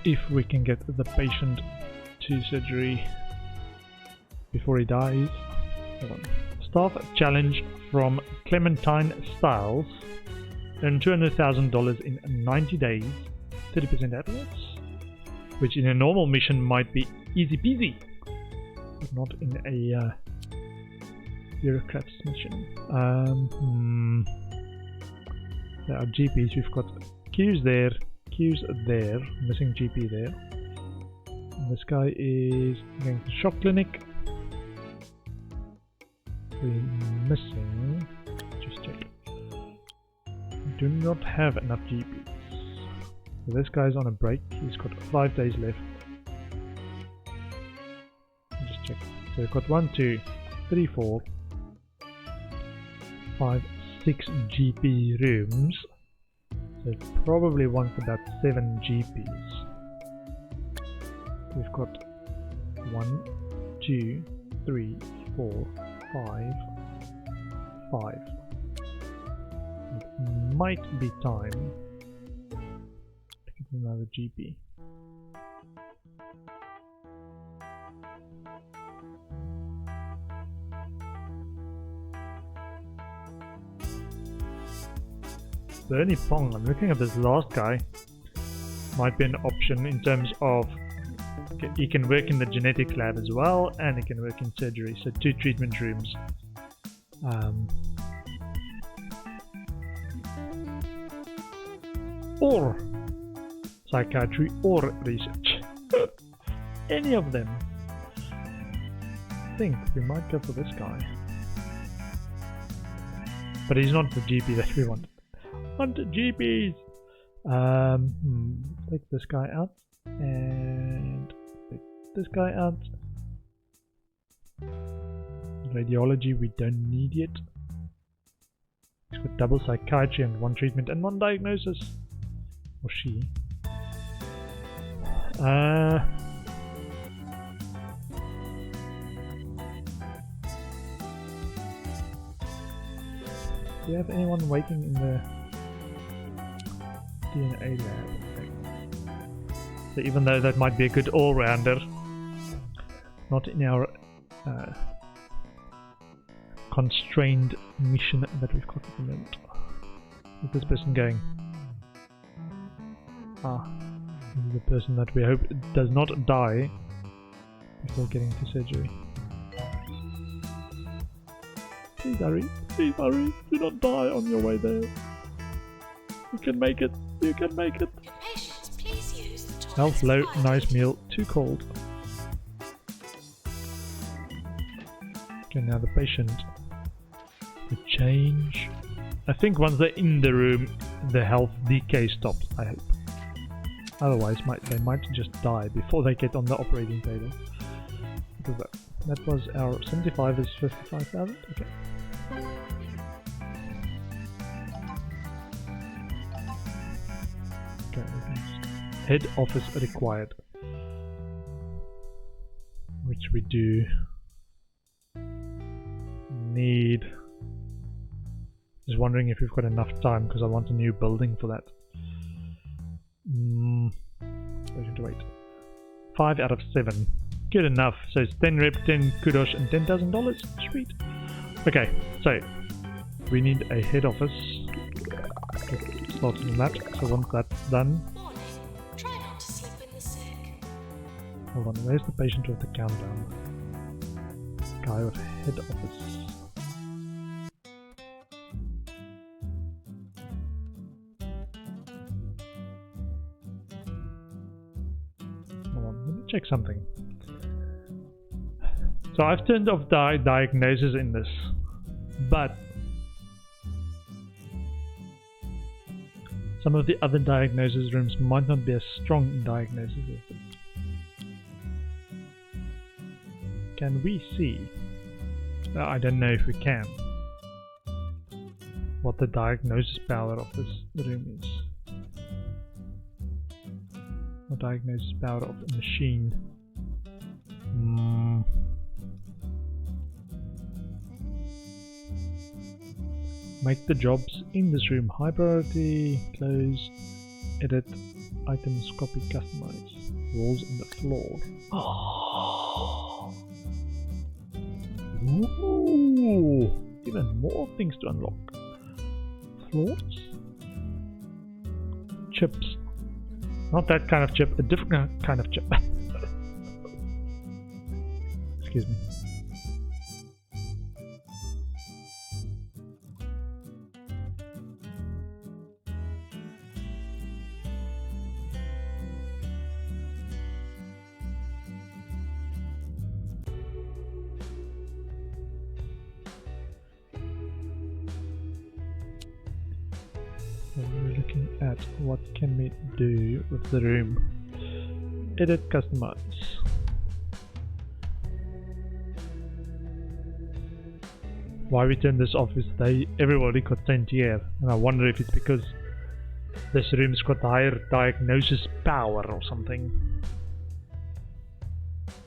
if we can get the patient to surgery before he dies. Hold on. Staff challenge from Clementine Styles. Earn $200,000 in 90 days. 30% happiness. Which in a normal mission might be easy peasy. But not in a bureaucrat's mission. There are GPs. We've got Q's there. Q's there. Missing GP there. And this guy is going to shock clinic. We're missing. Just check. We do not have enough GPs. So this guy's on a break. He's got 5 days left. Just check. So we've got 1, 2, 3, 4, 5, 6 GP rooms. So it probably wants about 7 GPs. We've got 1, 2, 3, 4, 5. It might be time to get another GP. Bernie Pong, I'm looking at this last guy. Might be an option in terms of he can work in the genetic lab as well, and he can work in surgery, so 2 treatment rooms. Or psychiatry or research. Any of them. I think we might go for this guy. But he's not the GP that we wanted. Want GPs! Take this guy out. And take this guy out. Radiology we don't need yet. He's got double psychiatry and 1 treatment and 1 diagnosis. Or she. Do you have anyone waiting in the DNA lab? So even though that might be a good all-rounder, not in our constrained mission that we've got at the moment. Where's this person going? This is the person that we hope does not die before getting to surgery. Please hurry, do not die on your way there. You can make it, you can make it. Patients, please use the toilet. Health low, nice meal, too cold. Okay, now the patient. The change. I think once they're in the room, the health decay stops, I hope. Otherwise, they might just die before they get on the operating table. That was our 75 is 55,000. Okay. Okay. Head office required, which we do need. Just wondering if we've got enough time because I want a new building for that. Patient to wait. 5 out of 7. Good enough. So it's 10 rep, 10 kudos, and $10,000. Sweet. Okay, so we need a head office. Get started on that. So once that's done. Morning. Try not to sleep in the sick. Hold on, where's the patient with the countdown? Guy with head office. Check something. So I've turned off diagnosis in this, but some of the other diagnosis rooms might not be as strong in diagnosis as this. Can we see? I don't know if we can. What the diagnosis power of this room is. Or diagnosis power of a machine. Make the jobs in this room high priority. Close. Edit. Items. Copy. Customize. Walls in the floor. Oh. Ooh. Even more things to unlock. Floors. Chips. Not that kind of chip, a different kind of chip. Excuse me. We're looking at what can we do with the room. Edit, customize. Why we turned this off is everybody got sent here, and I wonder if it's because this room's got higher diagnosis power or something.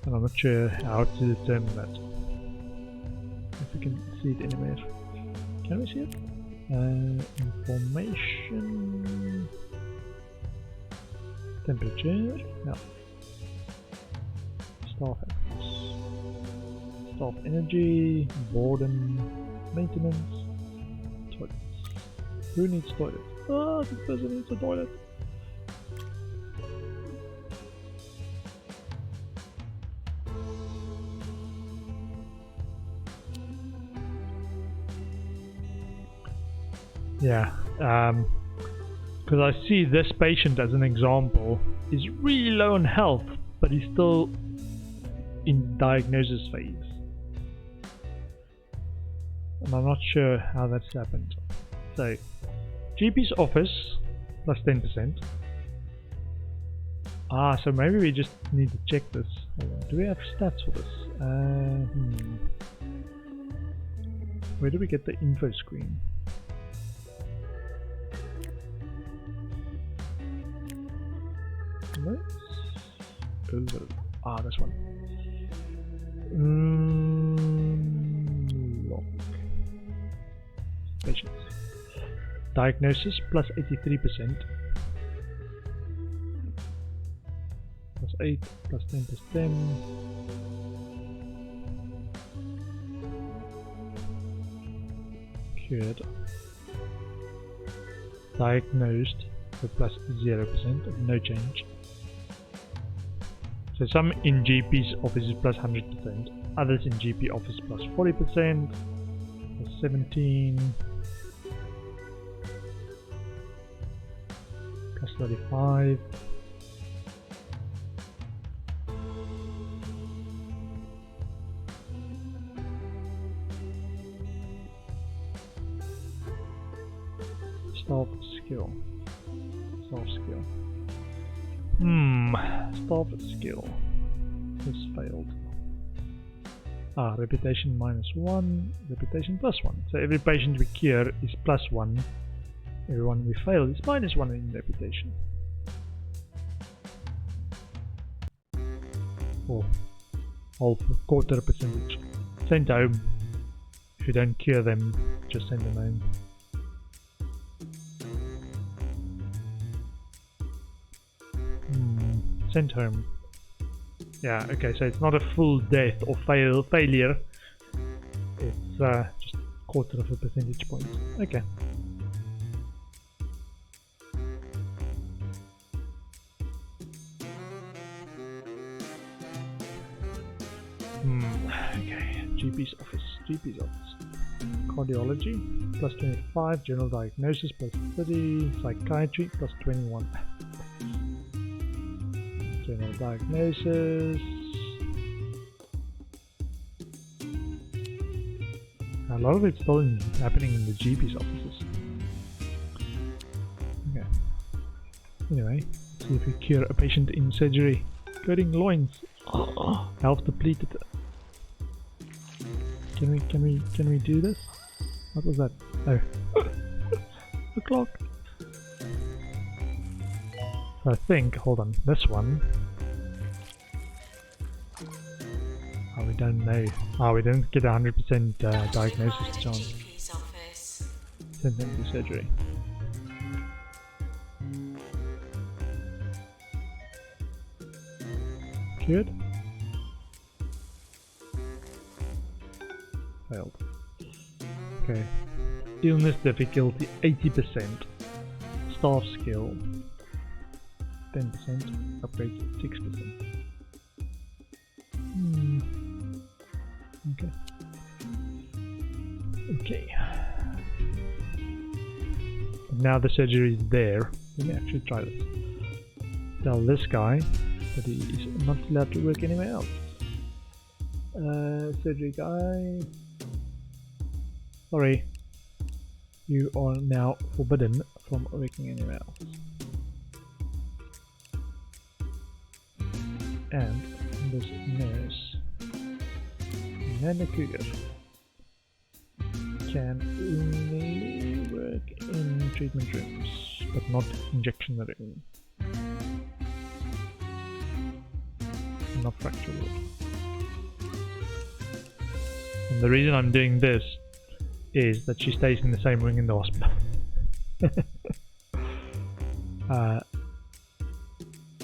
And I'm not sure how to determine that. If we can see it anywhere. Can we see it? Information, temperature, no. Staff actions, staff energy, boredom, maintenance, toilets. Who needs toilet? Ah, this person needs a toilet. Yeah, because I see this patient as an example is really low on health, but he's still in diagnosis phase. And I'm not sure how that's happened. So, GP's office plus 10%. Ah, so maybe we just need to check this. Hold on. Do we have stats for this? Where do we get the info screen? Ah, this one. Lock. Patients. Diagnosis plus 83%. Plus 8 plus 10%. Cured. Diagnosed with plus 0%, no change. So some in GP's office is plus 100%, others in GP office plus 40%, plus 17, plus 35, staff skill. Staff skill. Staff skill. This failed. Ah, reputation -1, reputation +1. So every patient we cure is +1. Everyone we fail is -1 in reputation. Or half, quarter percentage. Sent home. If you don't cure them, just send them home. Sent home. Yeah, okay, so it's not a full death or failure. It's just quarter of a percentage point. Okay. Okay, GP's office. Cardiology, plus 25, general diagnosis, plus 30, psychiatry, plus 21. General diagnosis. A lot of it's still happening in the GP's offices. Okay. Anyway, let's see if we cure a patient in surgery. Cutting loins. Health depleted. Can we do this? What was that? Oh. The clock. I think, hold on, this one. Oh, we don't know. Oh, we don't get 100% diagnosis chance. Send them to surgery. Should. Failed. Okay. Illness difficulty 80%. Staff skill 10%. Upgrade 6%. Okay. Okay. Now the surgery is there. Let me actually try this. Tell this guy that he is not allowed to work anywhere else. Surgery guy. Sorry. You are now forbidden from working anywhere else. And this nurse, Nana Cougar, can only work in treatment rooms, but not injection room. Not fracture ward. And the reason I'm doing this is that she stays in the same wing in the hospital.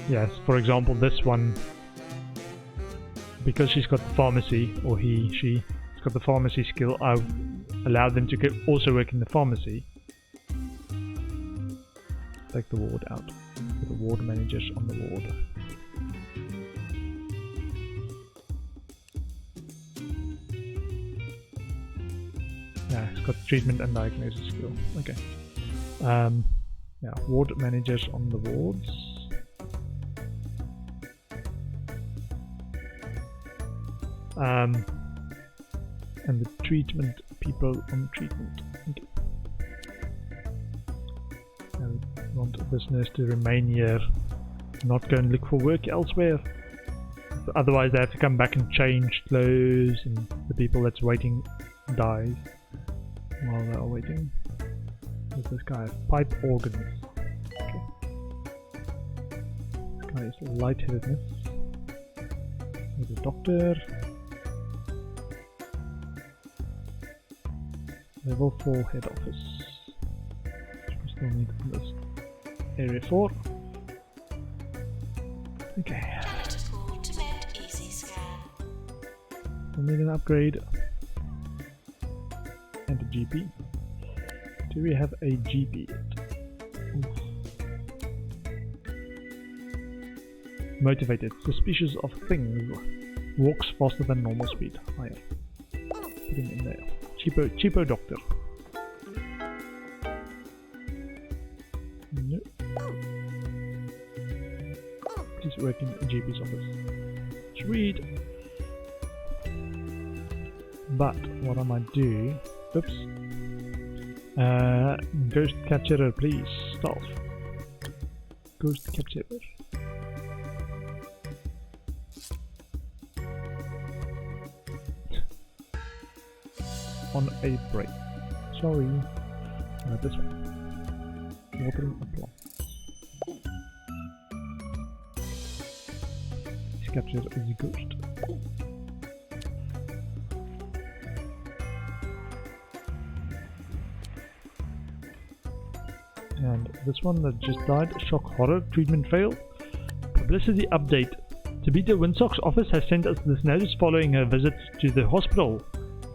Yes, for example, this one, because she's got the pharmacy, or she's got the pharmacy skill, I allowed them to also work in the pharmacy. Take the ward out. Put the ward managers on the ward. Yeah, it's got treatment and diagnosis skill. Okay. Yeah, ward managers on the wards. And the treatment people on treatment. Okay. I want this nurse to remain here, not go and look for work elsewhere. Otherwise they have to come back and change clothes, and the people that's waiting dies while they are waiting. There's this guy, pipe organs. Okay. This guy is lightheadedness. There's a doctor. Level 4 head office. We still need this. Area 4. Okay. To mend easy scan. We need an upgrade. And a GP. Do we have a GP yet? Oof. Motivated. Suspicious of things. Walks faster than normal speed. Higher. Put him in there. Cheapo doctor. No. Please work in a GP's office. Sweet. But what I might do... Oops. Ghost capturer, please. Staff. Ghost capturer. On a break. Sorry. This one. Watering a plant. This capture is a ghost. And this one that just died, shock horror, treatment failed. Publicity update. Tabitha Winsock's office has sent us this notice following her visit to the hospital.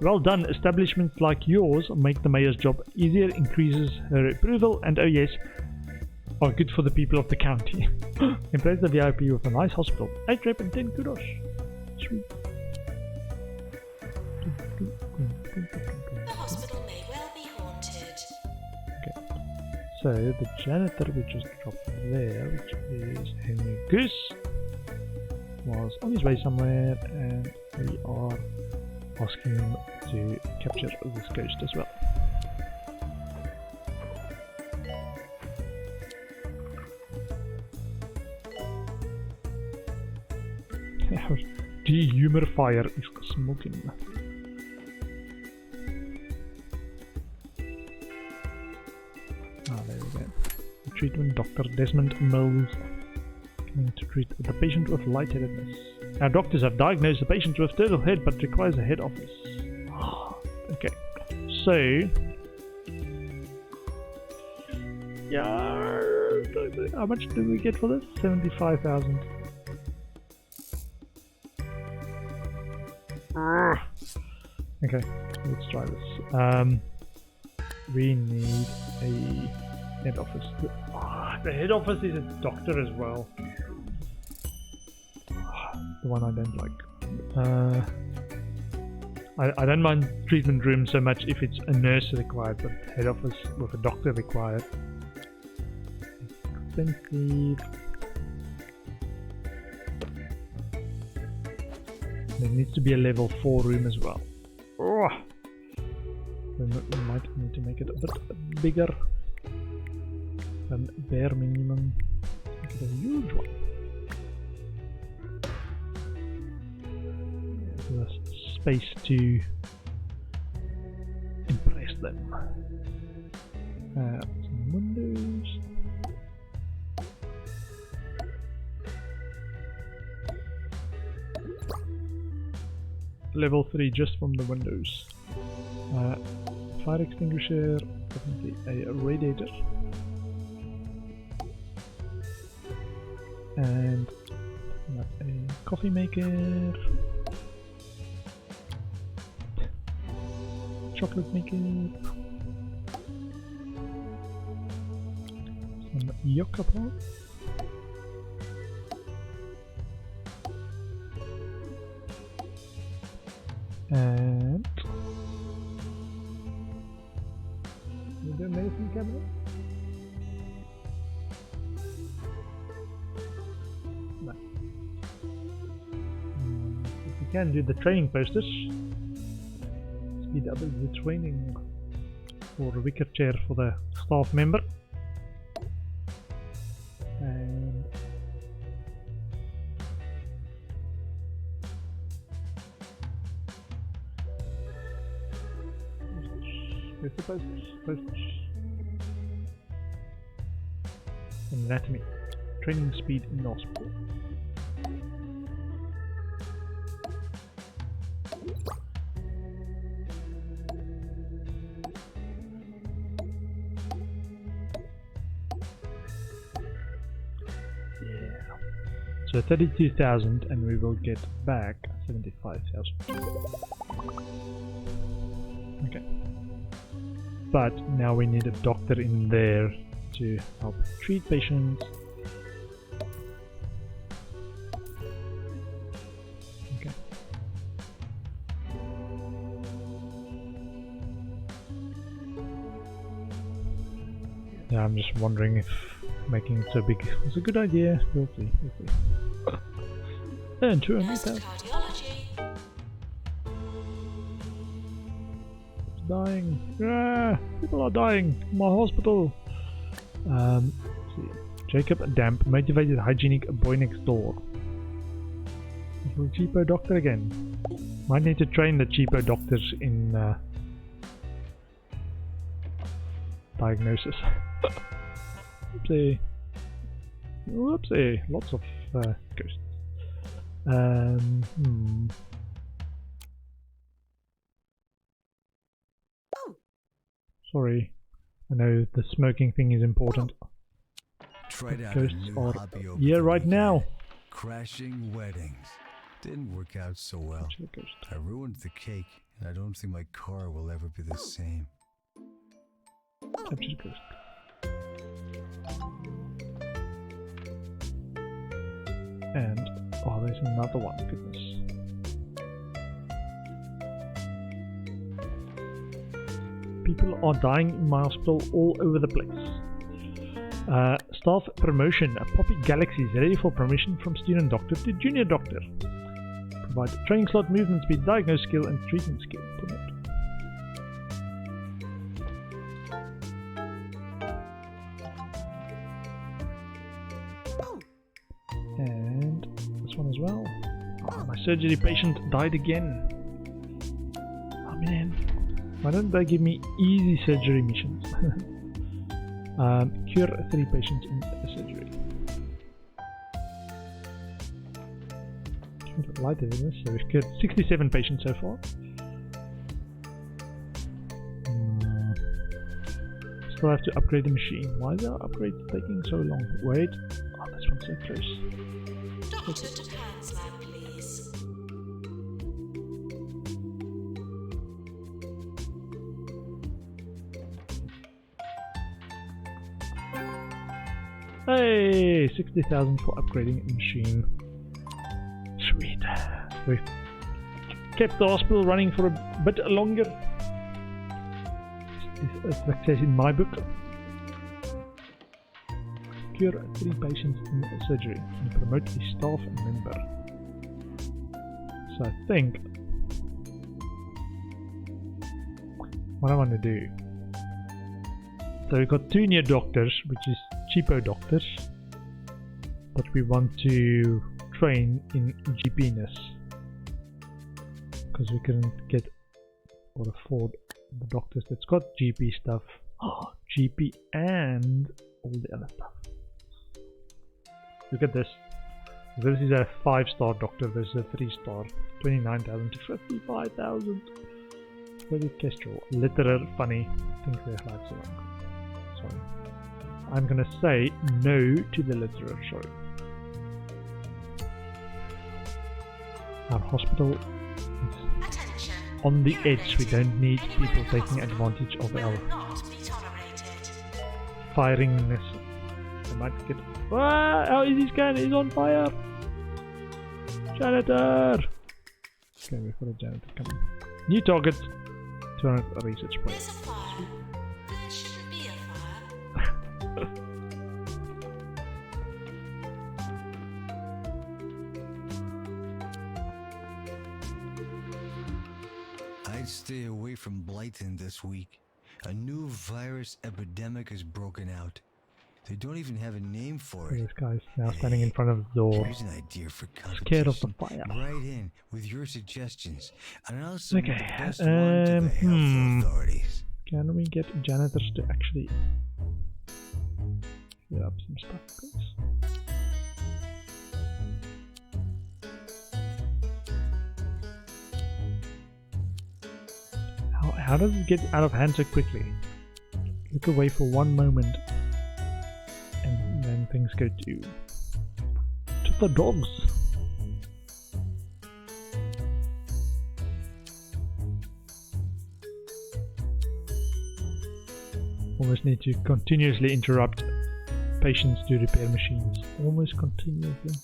Well done, establishments like yours make the mayor's job easier, increases her approval, and oh yes, are good for the people of the county. Impress the VIP with a nice hospital. 8 rep and 10 kudos. Sweet. The hospital may well be haunted. Okay. So the janitor we just dropped there, which is Henry Goose, was on his way somewhere, and we are asking him to capture this ghost as well. Dehumidifier is smoking. Ah, there we go. The treatment Dr. Desmond Mills coming to treat the patient with lightheadedness. Our doctors have diagnosed the patient with turtle head but requires a head office. Okay, so yeah, how much do we get for this? 75,000. Okay, let's try this. We need a head office. The head office is a doctor as well. The one I don't like. I don't mind treatment room so much if it's a nurse required, but head office with a doctor required. Expensive. There needs to be a level 4 room as well. Oh. We might need to make it a bit bigger than bare minimum. Make it a huge one. There's space to impress them. Some windows. Level 3 just from the windows. Fire extinguisher, definitely a radiator. And a coffee maker. Chocolate maker. Some yucca pods. And the medicine cabinet. No. If we can do the training posters, speed up the training for a wicker chair for the staff member. And where's the posters? Anatomy. Training speed in the hospital. Yeah. So 32,000 and we will get back 75,000. Okay. But now we need a doctor in there to help treat patients. Okay. Yeah, I'm just wondering if making it so big was a good idea. We'll see. And 200,000. Dying. Ah, people are dying in my hospital. Let's see. Jacob Damp, motivated hygienic boy next door. Cheapo doctor again. Might need to train the cheapo doctors in diagnosis. Whoopsie. Whoopsie. Lots of ghosts. Sorry, I know the smoking thing is important. Tried out Ghosts a new are hobby over yeah the right now. weekend. Crashing weddings. Didn't work out so well. I ruined the cake, and I don't think my car will ever be the same. Capture the ghost. And oh, there's another one. Goodness. People are dying in my hospital all over the place. Staff promotion. Poppy Galaxy is ready for promotion from student doctor to junior doctor. Provide training slot, movement speed, diagnose skill, and treatment skill. Promote. And this one as well. Oh, my surgery patient died again. Oh man. Why don't they give me easy surgery missions? Cure 3 patients in the surgery. A bit lighter than this, so we've cured 67 patients so far. Still have to upgrade the machine. Why is our upgrade taking so long? Wait. Oh, this one's so close. Doctor to Pan's lab, please. Hey, 60,000 for upgrading the machine. Sweet. We've kept the hospital running for a bit longer. It's a success in my book. Cure 3 patients in surgery and promote a staff member. So I think what I want to do. So we've got 2 new doctors, which is cheapo doctors, but we want to train in GP-ness because we couldn't get or afford the doctors that's got GP stuff. Oh, GP and all the other stuff. Look at this. This is a 5-star doctor. This is a 3-star. 29,000 to 55,000. Very kestrel. Literal funny. I think their lives are long. Sorry. I'm gonna say no to the literal show. Our hospital is Attention. on the edge. We don't need people taking advantage of our Not be tolerated. firingness. They might get. Ah, how is his gun? He's on fire! Janitor! Okay, we've got a janitor coming. New target 200 research There's points. a fire. There shouldn't be a fire. I'd stay away from Blyton this week. A new virus epidemic has broken out. They don't even have a name for it. This guy's now standing in front of the door. Here's an idea for Scared of the competition. fire. Write in with your suggestions, and I'll submit Okay, the best one to the health authorities. Can we get janitors to actually clear up some stuff, please? How does it get out of hand so quickly? Look away for one moment and then things go to the dogs. Almost need to continuously interrupt patients to repair machines. Almost continuously.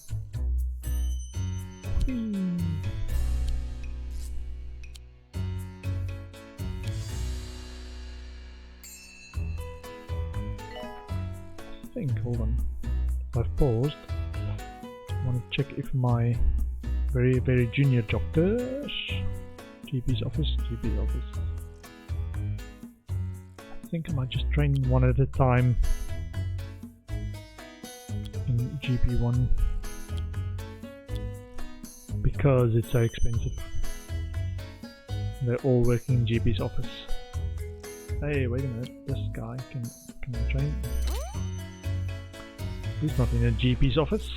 I think, hold on. I've paused. I want to check if my very junior doctors, GP's office. I think I might just train one at a time in GP1 because it's so expensive. They're all working in GP's office. Hey, wait a minute, this guy can I train? He's not in a GP's office.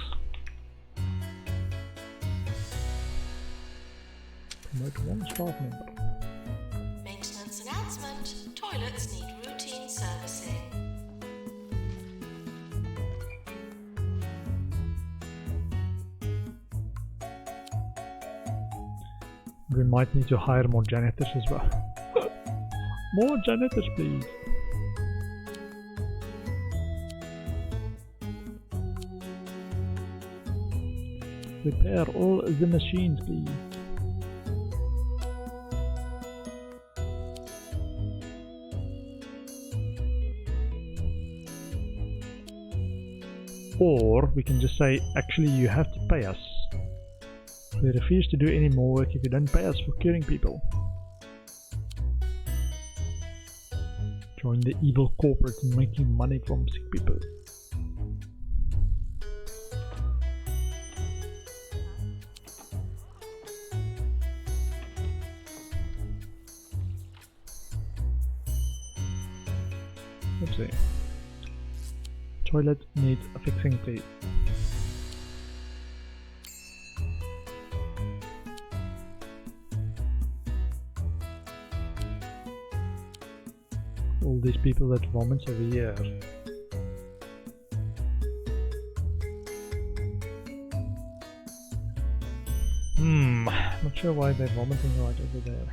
Promote one staff member. Maintenance announcement. Toilets need routine servicing. We might need to hire more janitors as well. More janitors, please. Repair all the machines, please. Or we can just say, actually you have to pay us. We refuse to do any more work if you don't pay us for curing people. Join the evil corporate in making money from sick people. Let's see. Toilet needs fixing, please. All these people that vomit every year. Not sure why they're vomiting right over there.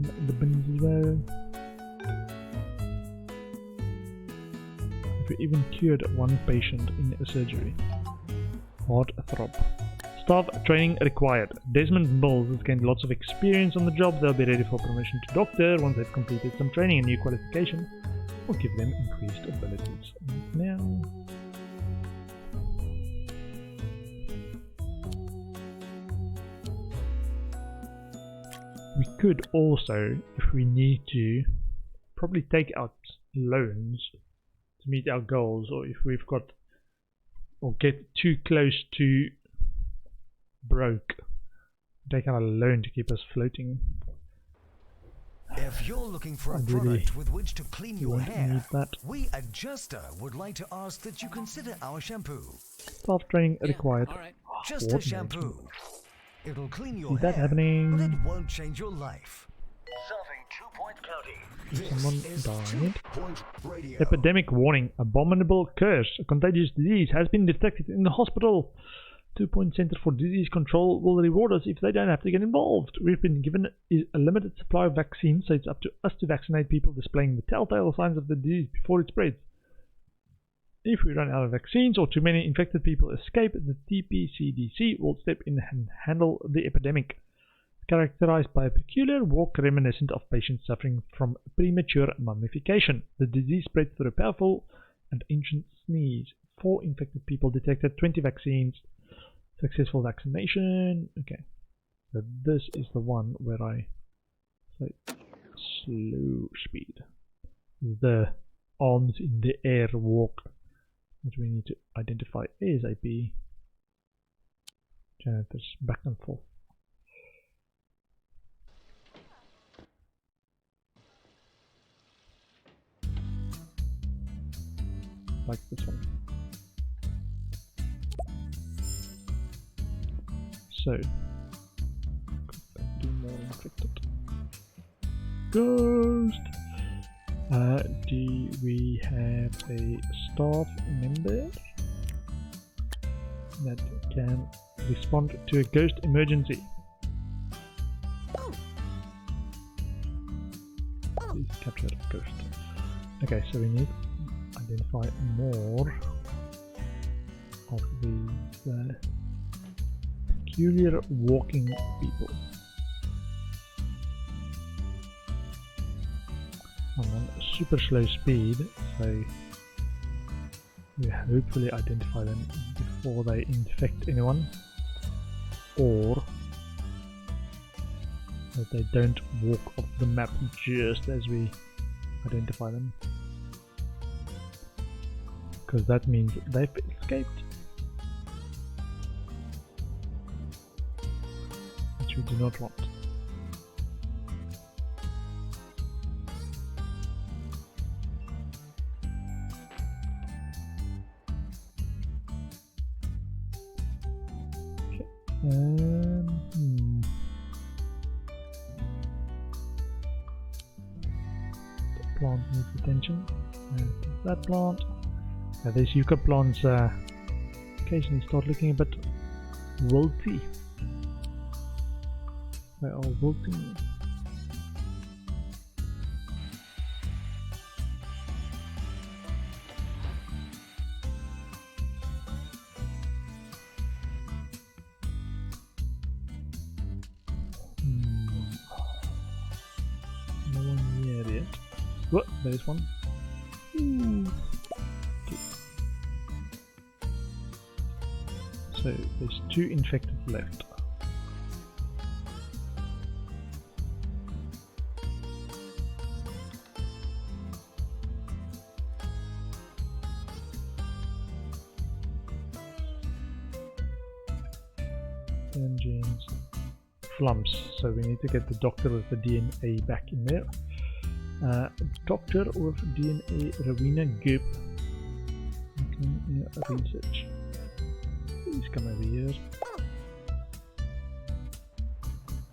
in the bins as well. We even cured one patient in a surgery. Heart throb. Staff training required. Desmond Mills has gained lots of experience on the job. They'll be ready for promotion to doctor once they've completed some training and new qualification. Will give them increased abilities. Now, we could also, if we need to, probably take out loans to meet our goals, or if we've got or get too close to broke, take out a loan to keep us floating. If you're looking for a I really product with which to clean your won't hair, need that. we at Juster would like to ask that you consider our shampoo. Staff training required. All right. Just a Ward shampoo. management. It'll clean your See that hair, happening? but it won't change your life. Serving 2 Point County. Someone This is died. 2 Point Radio. Epidemic warning. Abominable curse. A contagious disease has been detected in the hospital. 2 Point Center for Disease Control will reward us if they don't have to get involved. We've been given a limited supply of vaccines, so it's up to us to vaccinate people displaying the telltale signs of the disease before it spreads. If we run out of vaccines or too many infected people escape, the TPCDC will step in and handle the epidemic. Characterized by a peculiar walk reminiscent of patients suffering from premature mummification. The disease spreads through a powerful and ancient sneeze. 4 infected people detected, 20 vaccines. Successful vaccination. Okay, so this is the one where I say slow speed. The arms in the air walk that we need to identify ASAP. Janitors back and forth. Like this one. So, do more infected. Ghost! Do we have a staff member that can respond to a ghost emergency? Please capture a ghost. Okay, so we need to identify more of these peculiar walking people. And then super slow speed, so we hopefully identify them before they infect anyone, or that they don't walk off the map just as we identify them, because that means they've escaped, which we do not want. The plant needs attention. And that plant. Now these yucca plants occasionally start looking a bit wilty. They are wilting. No one near yet. What? There's one. Okay. So there's 2 infected left. Engines. Flumps, so we need to get the doctor with the DNA back in there. Doctor with DNA, Rowena Gibb. Research. Please come over here.